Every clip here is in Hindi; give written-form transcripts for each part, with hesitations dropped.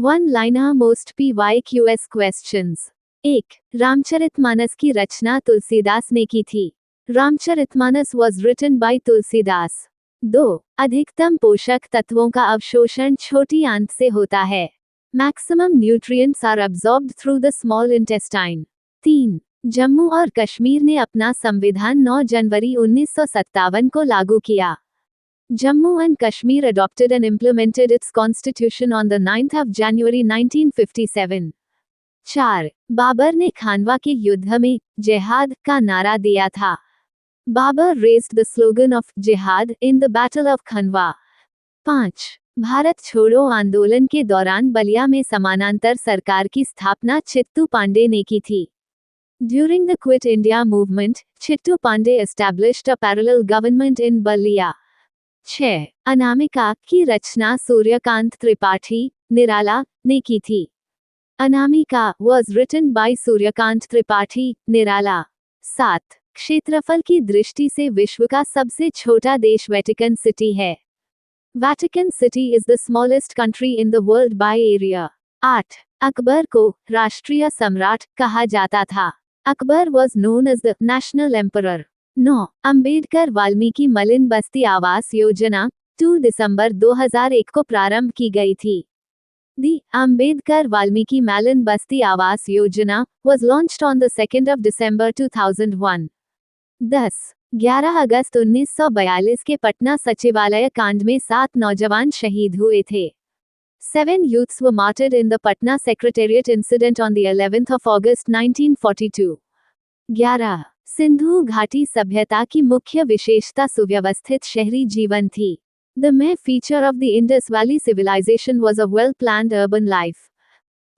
One liner most PYQS questions. 1. Ramcharitmanas की रचना तुलसीदास ने की थी। Ramcharitmanas was written by Tulsidas. 2. अधिकतम पोषक तत्वों का अवशोषण छोटी आंत से होता है। Maximum nutrients are absorbed through the small intestine. 3. Jammu और कश्मीर ने अपना संविधान 9 जनवरी 1957 को लागू किया। Jammu and Kashmir adopted and implemented its constitution on the 9th of January 1957. 4. Babar ने खानवा के युद्ध में जिहाद का नारा दिया था। Babar raised the slogan of जिहाद in the Battle of Khanwa. 5. Bharat छोड़ो आंदोलन के दौरान बलिया में समानांतर सरकार की स्थापना चित्तू पांडे ने की थी। During the Quit India movement, Chittu Pandey established a parallel government in Balia. 6. Anamika की रचना सूर्यकांत त्रिपाठी निराला ने की थी। Anamika was written by Suryakant Tripathi Nirala. 7. क्षेत्रफल की दृष्टि से विश्व का सबसे छोटा देश वेटिकन सिटी है। Vatican City is the smallest country in the world by area. 8. Akbar को राष्ट्रीय सम्राट कहा जाता था। Akbar was known as the national emperor. 9. Ambedkar Valmiki मलिन बस्ती आवास योजना 2 दिसंबर 2001 को प्रारंभ की गई थी। दी अंबेडकर वाल्मीकि मलिन बस्ती Awas Yojana was launched on the 2nd of December 2001. 10. 11 अगस्त 1942 के पटना सचिवालय कांड में 7 नौजवान शहीद हुए थे। 7 youths were martyred in the Patna Secretariat incident on the 11th of August 1942. 11. Sindhu घाटी सभ्यता की मुख्य विशेषता सुव्यवस्थित शहरी जीवन थी। The main feature of the Indus Valley civilization was a well-planned urban life.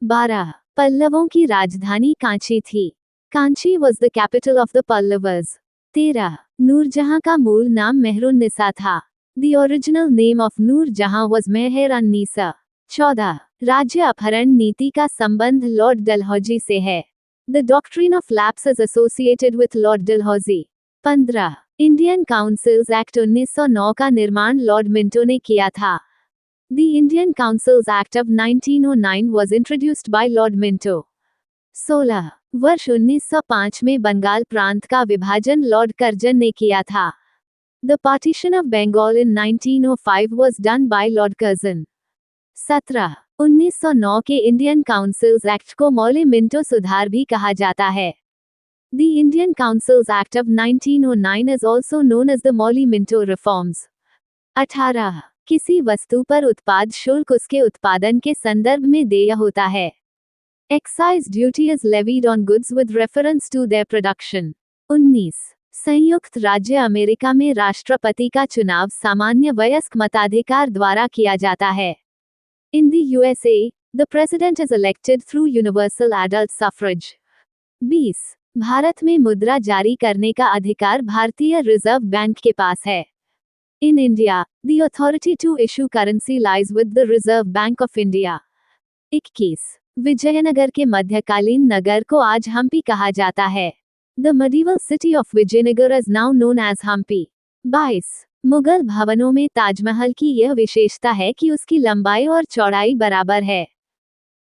12. पल्लवों की राजधानी कांची थी। Kanchi was the capital of the Pallavas. 13. Noor Jahan का मूल नाम मेहरुन्निसा था। The original name of Noor Jahan was मेहर-अन-नीसा। 14. राज्य अपहरण नीति का संबंध लॉर्ड डलहौजी से है। The doctrine of lapse is associated with Lord Dalhousie. 15. Indian councils act 1909 का निर्माण लॉर्ड मिंटो ने किया था। The Indian Councils Act of 1909 was introduced by Lord Minto. 16. वर्ष 1905 में बंगाल प्रांत का विभाजन लॉर्ड कर्जन ने किया था। The partition of Bengal in 1905 was done by Lord Curzon. 17. 1909 के इंडियन काउंसिल्स एक्ट को मौले मिंटो सुधार भी कहा जाता है। The Indian Councils Act of 1909 is also known as the Molly-Minto reforms. 18. किसी वस्तु पर उत्पाद शुल्क उसके उत्पादन के संदर्भ में देय होता है। Excise duty is levied on goods with reference to their production. 19. संयुक्त राज्य अमेरिका में राष्ट्रपति का चुनाव सामान्य वयस्क मताधिकार द्वारा किया जाता है। In the USA, the president is elected through universal adult suffrage. 20. Bharat में मुद्रा जारी करने का अधिकार भारतीय रिजर्व बैंक के पास है। In India, the authority to issue currency lies with the Reserve Bank of India. 21. Vijayanagar के मध्यकालीन नगर को आज हम्पी कहा जाता है। The medieval city of Vijayanagar is now known as Hampi. 22. Mughal भवनों में ताजमहल की यह विशेषता है कि उसकी लंबाई और चौड़ाई बराबर है।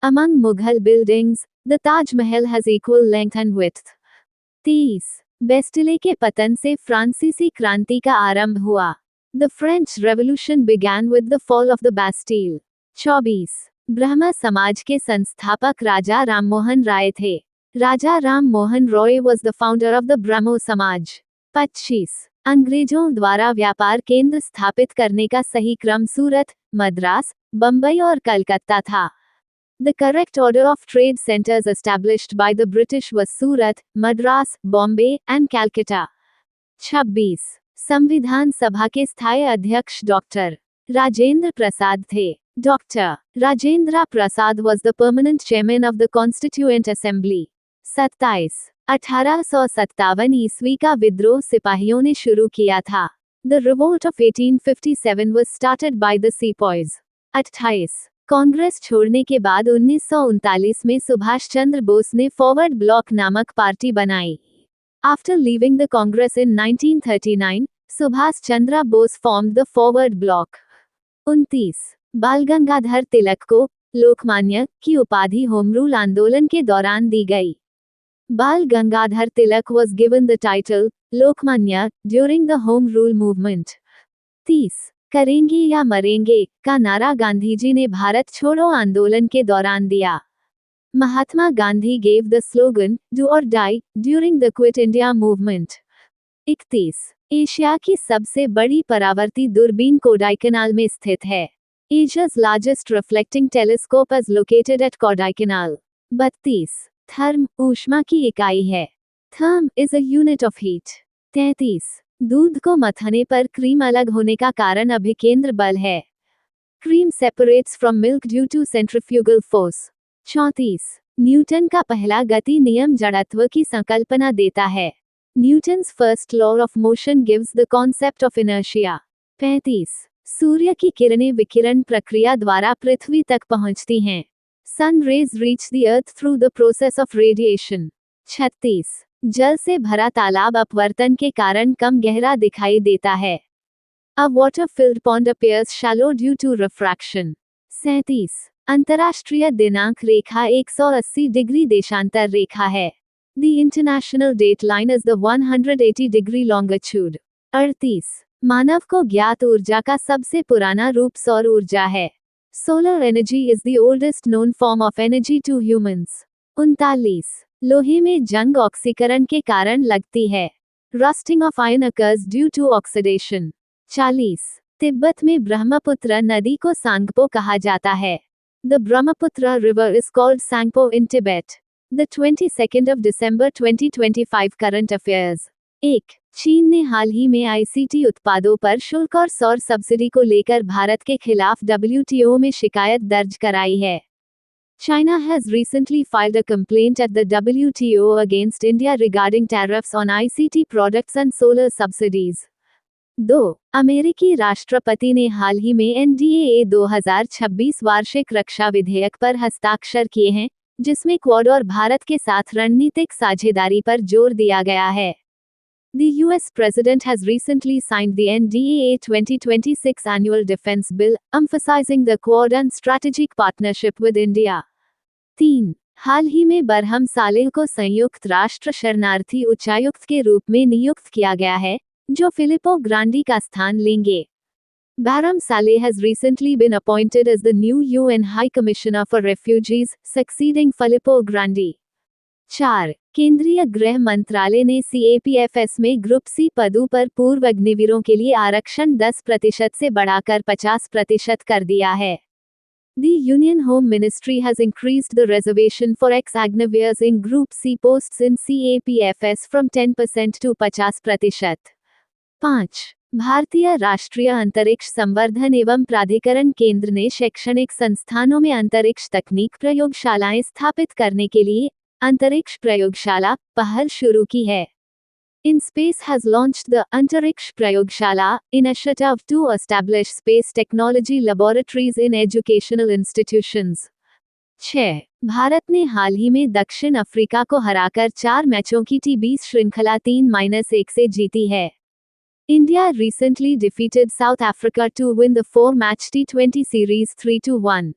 Among Mughal buildings, the Taj Mahal has equal length and width. 23. बेस्टिले के पतन से फ्रांसीसी क्रांति का आरंभ हुआ। The French Revolution began with the fall of the Bastille. 24. ब्रह्म समाज के संस्थापक राजा राममोहन राय थे। राजा Ram Mohan Roy was the founder of the ब्रह्मो समाज। 25. अंग्रेजों द्वारा व्यापार केंद्र स्थापित करने का सही क्रम सूरत, मद्रास, बंबई और कलकत्ता था। The correct order of trade centers established by the British was Surat, Madras, Bombay, and Calcutta. 26. संविधान सभा के स्थायी अध्यक्ष डॉक्टर राजेंद्र प्रसाद थे। Doctor Rajendra Prasad was the permanent chairman of the Constituent Assembly. 27. 1857 ईस्वी का विद्रोह सिपाहियों ने शुरू किया था। The revolt of 1857 was started by the sepoys. 28. Congress छोड़ने के बाद 1939 में सुभाष चंद्र बोस ने फॉरवर्ड ब्लॉक नामक पार्टी बनाई। After leaving the Congress in 1939, Subhas Chandra Bose formed the Forward Bloc. 29. बाल गंगाधर तिलक को लोकमान्य की उपाधि होम रूल आंदोलन के दौरान दी गई। बाल Gangadhar Tilak was given the title Lokmanya during the home rule movement। 30 करेंगे या मरेंगे का नारा गांधीजी ने भारत छोड़ो आंदोलन के दौरान दिया। Mahatma Gandhi gave the slogan do or die during the Quit India movement। 31 Asia की सबसे बड़ी परावर्ती दूरबीन कोडाइकनाल में स्थित है। Asia's largest reflecting telescope is located at Kodaikanal। 32 therm ऊष्मा की इकाई है। Therm is a unit of heat. 33 दूध को मथने पर क्रीम अलग होने का कारण अभिकेंद्र बल है। Cream separates from milk due to centrifugal force. 34 Newton का पहला गति नियम जड़त्व की संकल्पना देता है। Newton's first law of motion gives the concept of inertia. 35 सूर्य की किरणें विकिरण प्रक्रिया द्वारा पृथ्वी तक पहुंचती हैं। Sun rays reach the earth through the process of radiation। 36 जल से भरा तालाब अपवर्तन के कारण कम गहरा दिखाई देता है। A water-filled pond appears shallow due to refraction। 37 अंतर्राष्ट्रीय दिनांक रेखा 180 डिग्री देशांतर रेखा है। The international date line is the 180 degree longitude। 38 मानव को ज्ञात ऊर्जा का सबसे पुराना रूप सौर ऊर्जा है। Solar energy is the oldest known form of energy to humans। 39 लोहे में जंग ऑक्सीकरण के कारण लगती है। Rusting of iron occurs due to oxidation। 40 Tibet में ब्रह्मपुत्र नदी को सांगपो कहा जाता है। The Brahmaputra river is called Sangpo in Tibet। The 22nd of December 2025 current affairs। 1 चीन ने हाल ही में आईसीटी उत्पादों पर शुल्क और सौर सब्सिडी को लेकर भारत के खिलाफ WTO में शिकायत दर्ज कराई है। China has recently filed a complaint at the WTO against India regarding tariffs on ICT products and solar subsidies। 2 अमेरिकी राष्ट्रपति ने हाल ही में NDAA 2026 वार्षिक रक्षा विधेयक पर हस्ताक्षर किए हैं, जिसमें क्वाड और भारत के साथ रणनीतिक साझेदारी पर जोर दिया गया है। The US President has recently signed the NDAA 2026 Annual Defense Bill, emphasizing the Quad and strategic partnership with India। 3 हाल ही में बरहम सालेह को संयुक्त राष्ट्र शरणार्थी उच्चायुक्त के रूप में नियुक्त किया गया है, जो फिलिपो ग्रांडी का स्थान लेंगे। Barham Saleh has recently been appointed as the new UN High Commissioner for Refugees, succeeding Filippo Grandi। 4 केंद्रीय गृह मंत्रालय ने CAPFS में ग्रुप C पदों पर पूर्व अग्निवीरों के लिए आरक्षण 10% से बढ़ाकर 50% कर दिया है। The Union Home Ministry has increased the reservation for ex-agniveers in Group C posts in CAPFS from 10% to 50%। 5 भारतीय राष्ट्रीय अंतरिक्ष संवर्धन एवं प्राधिकरण केंद्र ने शैक्षणिक संस्थानों में अंतरिक्ष तकनीक प्रयोगशालाएं स्थापित करने के लिए अंतरिक्ष प्रयोगशाला पहल शुरू की है। InSpace has launched the अंतरिक्ष प्रयोगशाला initiative to establish space technology laboratories in educational institutions। 6 Bharat ने हाल ही में दक्षिण अफ्रीका को हराकर 4 मैचों की T20 श्रृंखला 3-1 से जीती है। India recently defeated South Africa to win the 4-match T20 series 3-1।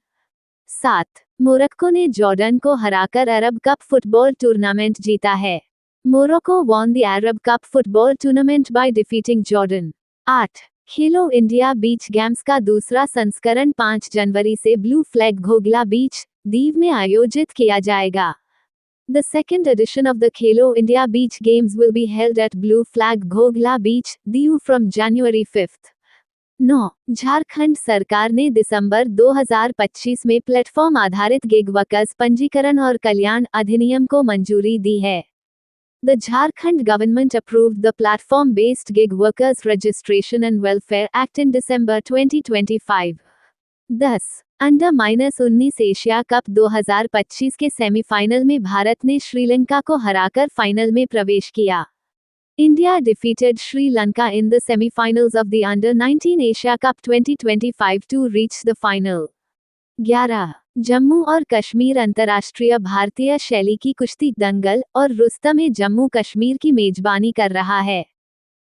7 Morocco ने जॉर्डन को हराकर अरब कप फुटबॉल टूर्नामेंट जीता है। Morocco won the Arab Cup football tournament by defeating Jordan। 8 Khelo India beach games का दूसरा संस्करण 5 जनवरी से ब्लू फ्लैग घोघला बीच, दीव में आयोजित किया जाएगा। The second edition of the Khelo India Beach Games will be held at Blue Flag Ghogla Beach, Diu from January 5। 9 Jharkhand सरकार ने दिसंबर 2025 में प्लेटफॉर्म आधारित गिग वर्कर्स पंजीकरण और कल्याण अधिनियम को मंजूरी दी है। The Jharkhand government approved the platform-based gig workers registration and welfare act in December 2025। 10 under-19 Asia cup 2025 के सेमीफाइनल में भारत ने श्रीलंका को हराकर फाइनल में प्रवेश किया। India defeated Sri Lanka in the semi-finals of the Under-19 Asia Cup 2025 to reach the final। 11 Jammu और कश्मीर अंतर्राष्ट्रीय भारतीय शैली की कुश्ती दंगल और रुस्तम-ए जम्मू कश्मीर की मेजबानी कर रहा है।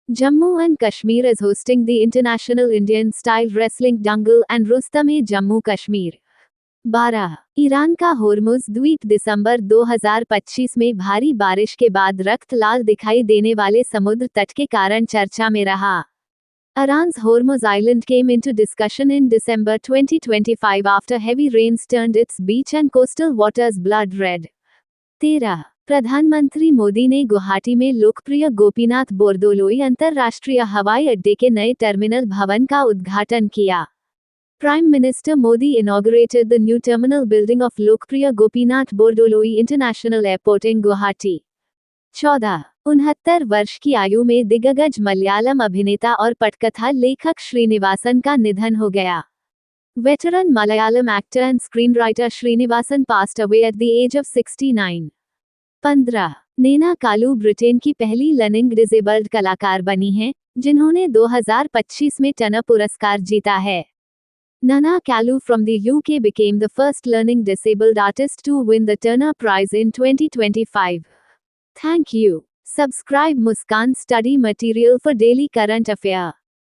Jammu and Kashmir is hosting the International Indian Style Wrestling Dangal and Rustam-e Jammu Kashmir। 12. Iran का होर्मुज द्वीप दिसंबर 2025 में भारी बारिश के बाद रक्त लाल दिखाई देने वाले समुद्र तट के कारण चर्चा में रहा. Iran's Hormuz Island came into discussion in December 2025 after heavy rains turned its beach and coastal waters blood red. 13. प्रधानमंत्री मोदी ने गुवाहाटी में लोकप्रिय गोपीनाथ बोरदोलोई अंतर्राष्ट्रीय हवाई अड्डे के नए टर्मिनल भवन का उद्घाटन किया. Prime Minister Modi inaugurated the new terminal building of Lokpriya Gopinath Bordoloi International Airport in Guwahati. 14. 69 वर्ष की आयु में दिग्गज मलयालम अभिनेता और पटकथा लेखक श्रीनिवासन का निधन हो गया. Veteran Malayalam actor and screenwriter Srinivasan passed away at the age of 69. 15. Naina Kalu Britain की पहली लर्निंग डिसेबल्ड कलाकार बनी हैं, जिन्होंने 2025 में टर्नर पुरस्कार जीता है. Nana Kalu from the UK became the first learning disabled artist to win the Turner Prize in 2025. Thank you. Subscribe Muskan Study Material for daily current affair.